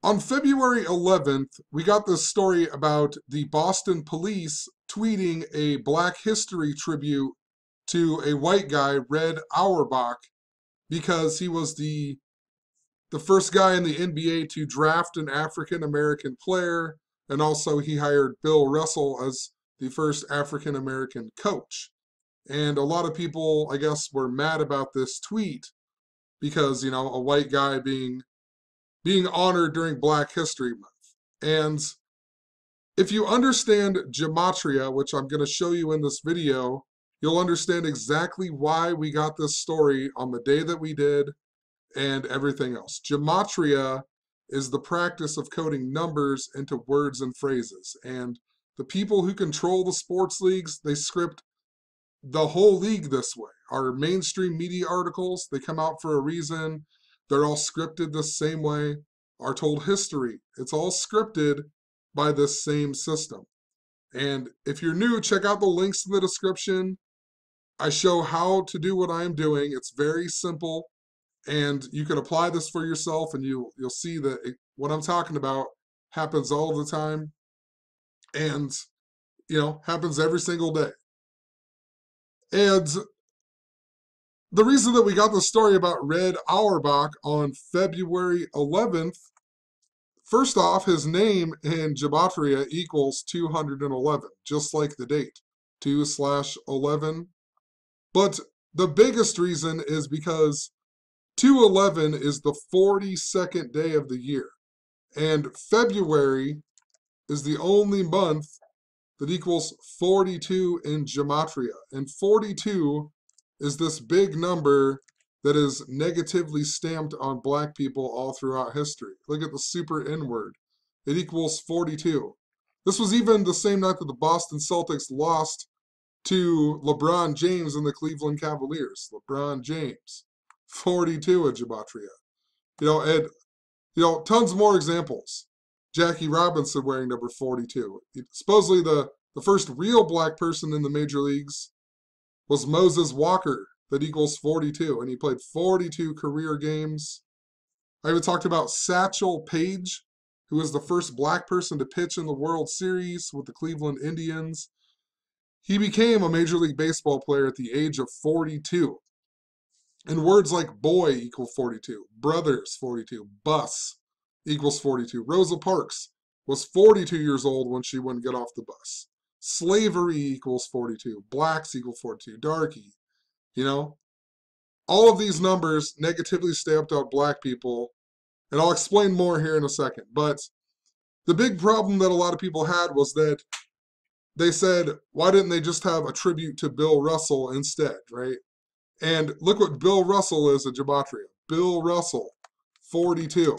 On February 11th, we got this story about the Boston police tweeting a Black History tribute to a white guy, Red Auerbach, because he was the first guy in the NBA to draft an African American player, and also he hired Bill Russell as the first African American coach. And a lot of people, I guess, were mad about this tweet because, a white guy being honored during Black History Month. And if you understand gematria, which I'm going to show you in this video, you'll understand exactly why we got this story on the day that we did and everything else. Gematria is the practice of coding numbers into words and phrases. And the people who control the sports leagues, they script the whole league this way. Our mainstream media articles, they come out for a reason. They're all scripted the same way. Our told history, it's all scripted by this same system. And if you're new, check out the links in the description. I show how to do what I'm doing. It's very simple, and you can apply this for yourself, and you'll see that what I'm talking about happens all the time, and happens every single day. And the reason that we got the story about Red Auerbach on February 11th, first off, his name in gematria equals 211, just like the date, 2/11. But the biggest reason is because 211 is the 42nd day of the year, and February is the only month that equals 42 in gematria, and 42 is this big number that is negatively stamped on black people all throughout history. Look at the super N word. It equals 42. This was even the same night that the Boston Celtics lost to LeBron James and the Cleveland Cavaliers. LeBron James, 42 in gematria. And tons more examples. Jackie Robinson wearing number 42. Supposedly the first real black person in the major leagues was Moses Walker, that equals 42, and he played 42 career games. I even talked about Satchel Paige, who was the first black person to pitch in the World Series with the Cleveland Indians. He became a Major League Baseball player at the age of 42. And words like boy equal 42, brothers 42, bus equals 42. Rosa Parks was 42 years old when she wouldn't get off the bus. Slavery equals 42, blacks equal 42, darky. All of these numbers negatively stamped out black people, and I'll explain more here in a second. But the big problem that a lot of people had was that they said, why didn't they just have a tribute to Bill Russell instead, right? And look what Bill Russell is in gematria. Bill Russell, 42.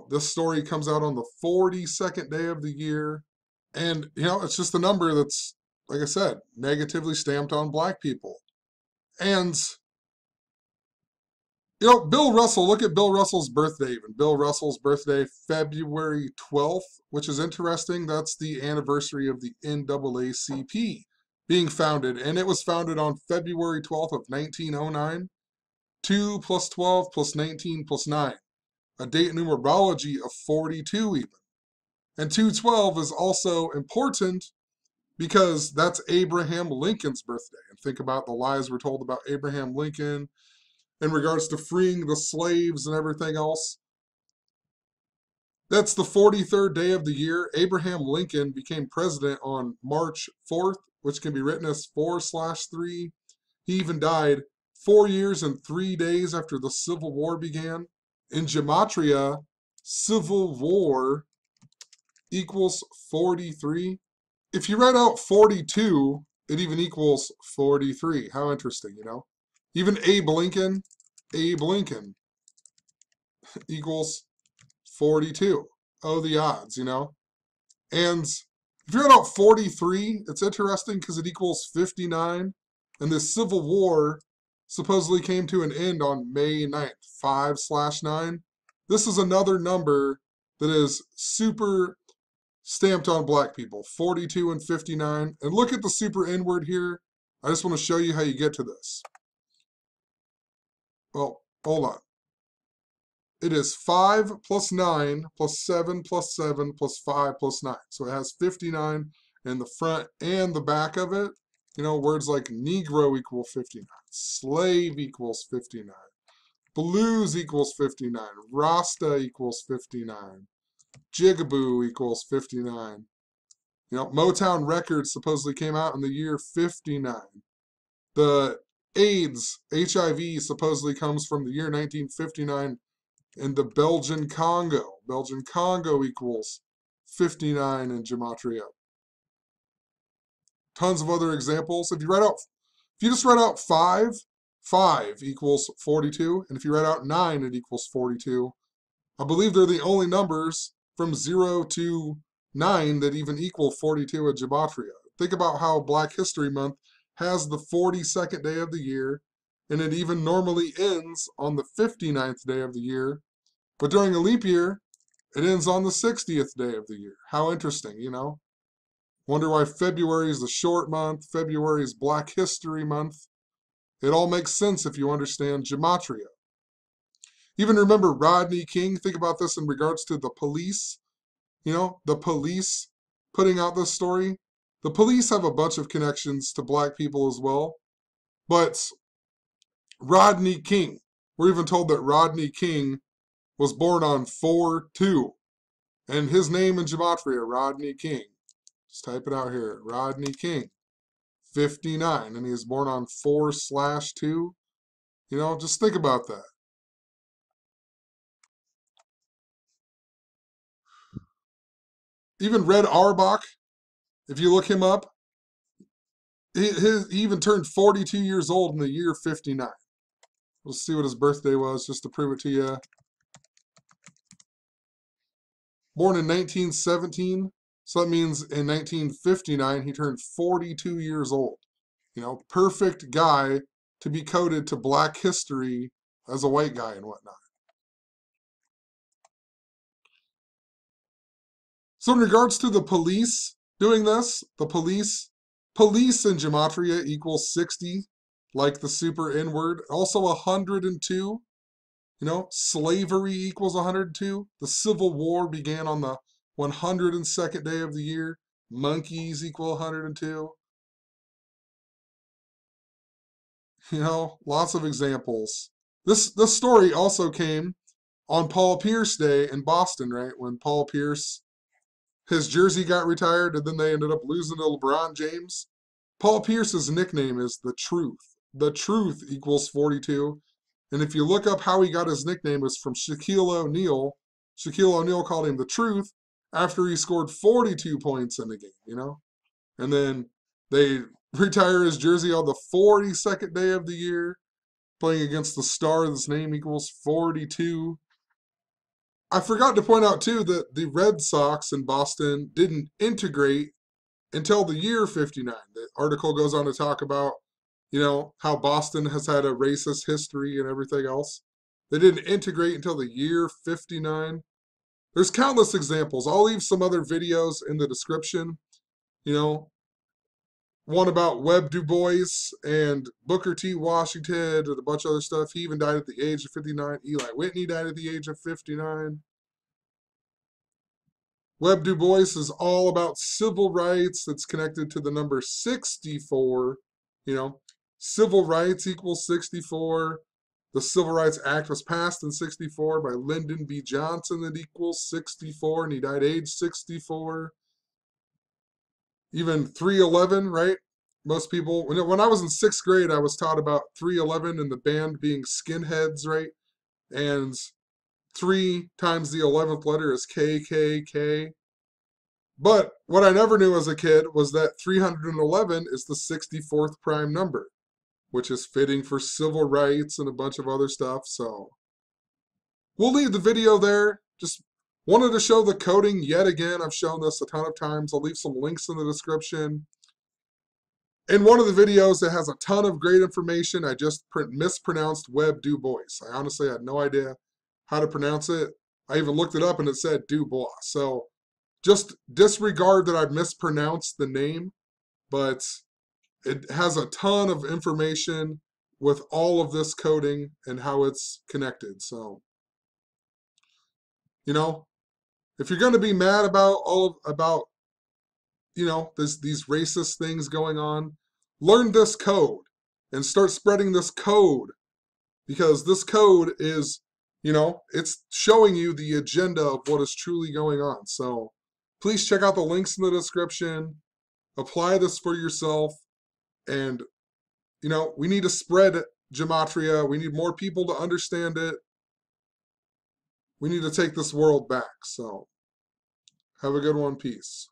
This story comes out on the 42nd day of the year. And, it's just a number that's, like I said, negatively stamped on black people. And, Bill Russell, look at Bill Russell's birthday even. Bill Russell's birthday, February 12th, which is interesting. That's the anniversary of the NAACP being founded. And it was founded on February 12th of 1909. 2 plus 12 plus 19 plus 9. A date numerology of 42 even. And 212 is also important because that's Abraham Lincoln's birthday. And think about the lies we're told about Abraham Lincoln in regards to freeing the slaves and everything else. That's the 43rd day of the year. Abraham Lincoln became president on March 4th, which can be written as 4/3. He even died 4 years and 3 days after the Civil War began. In gematria, Civil War equals 43. If you write out 42, it even equals 43. How interesting, Even Abe Lincoln equals 42. Oh, the odds, And if you write out 43, it's interesting because it equals 59. And the Civil War supposedly came to an end on May 9th, 5/9. This is another number that is super stamped on black people, 42 and 59. And look at the super N word here. I just want to show you how you get to this. Well, hold on. It is 5 plus 9 plus 7 plus 7 plus 5 plus 9. So it has 59 in the front and the back of it. You know, words like Negro equal 59, slave equals 59, blues equals 59, Rasta equals 59, Jigaboo equals 59. You know, Motown Records supposedly came out in the year 59. The AIDS, HIV, supposedly comes from the year 1959 in the Belgian Congo. Belgian Congo equals 59 in gematria. Tons of other examples. If you just write out 5, 5 equals 42. And if you write out 9, it equals 42. I believe they're the only numbers from 0 to 9 that even equal 42 in gematria. Think about how Black History Month has the 42nd day of the year, and it even normally ends on the 59th day of the year. But during a leap year, it ends on the 60th day of the year. How interesting, you know? Wonder why February is the short month, February is Black History Month. It all makes sense if you understand gematria. Even remember Rodney King? Think about this in regards to the police. You know, the police putting out this story. The police have a bunch of connections to black people as well. But Rodney King, we're even told that Rodney King was born on 4/2. And his name in gematria, Rodney King. Just type it out here. Rodney King, 59. And he was born on 4/2. You know, just think about that. Even Red Auerbach, if you look him up, he even turned 42 years old in the year 59. Let's see what his birthday was, just to prove it to you. Born in 1917, so that means in 1959 he turned 42 years old. You know, perfect guy to be coded to black history as a white guy and whatnot. So in regards to the police doing this, the police in gematria equals 60, like the super N word. Also 102. You know, slavery equals 102. The Civil War began on the 102nd day of the year. Monkeys equal 102. You know, lots of examples. This story also came on Paul Pierce Day in Boston, right? When Paul Pierce, his jersey got retired and then they ended up losing to LeBron James. Paul Pierce's nickname is The Truth. The Truth equals 42. And if you look up how he got his nickname, it's from Shaquille O'Neal. Shaquille O'Neal called him The Truth after he scored 42 points in the game, you know? And then they retire his jersey on the 42nd day of the year, playing against the star. His name equals 42. I forgot to point out, too, that the Red Sox in Boston didn't integrate until the year 59. The article goes on to talk about, you know, how Boston has had a racist history and everything else. They didn't integrate until the year 59. There's countless examples. I'll leave some other videos in the description. You know, one about Webb Du Bois and Booker T. Washington and a bunch of other stuff. He even died at the age of 59. Eli Whitney died at the age of 59. Webb Du Bois is all about civil rights. It's connected to the number 64. You know, civil rights equals 64. The Civil Rights Act was passed in 64 by Lyndon B. Johnson that equals 64, and he died age 64. Even 311, right? Most people, when I was in 6th grade, I was taught about 311 and the band being skinheads, right? And 3 times the 11th letter is KKK. But what I never knew as a kid was that 311 is the 64th prime number, which is fitting for civil rights and a bunch of other stuff. So we'll leave the video there. Just wanted to show the coding yet again. I've shown this a ton of times. I'll leave some links in the description. In one of the videos, it has a ton of great information. I just mispronounced Webb Du Bois. I honestly had no idea how to pronounce it. I even looked it up and it said Du Bois. So just disregard that I mispronounced the name, but it has a ton of information with all of this coding and how it's connected. So You know, if you're going to be mad about about these racist things going on, learn this code and start spreading this code, because this code is, it's showing you the agenda of what is truly going on. So please check out the links in the description, apply this for yourself, and we need to spread gematria. We need more people to understand it. We need to take this world back. So have a good one. Peace.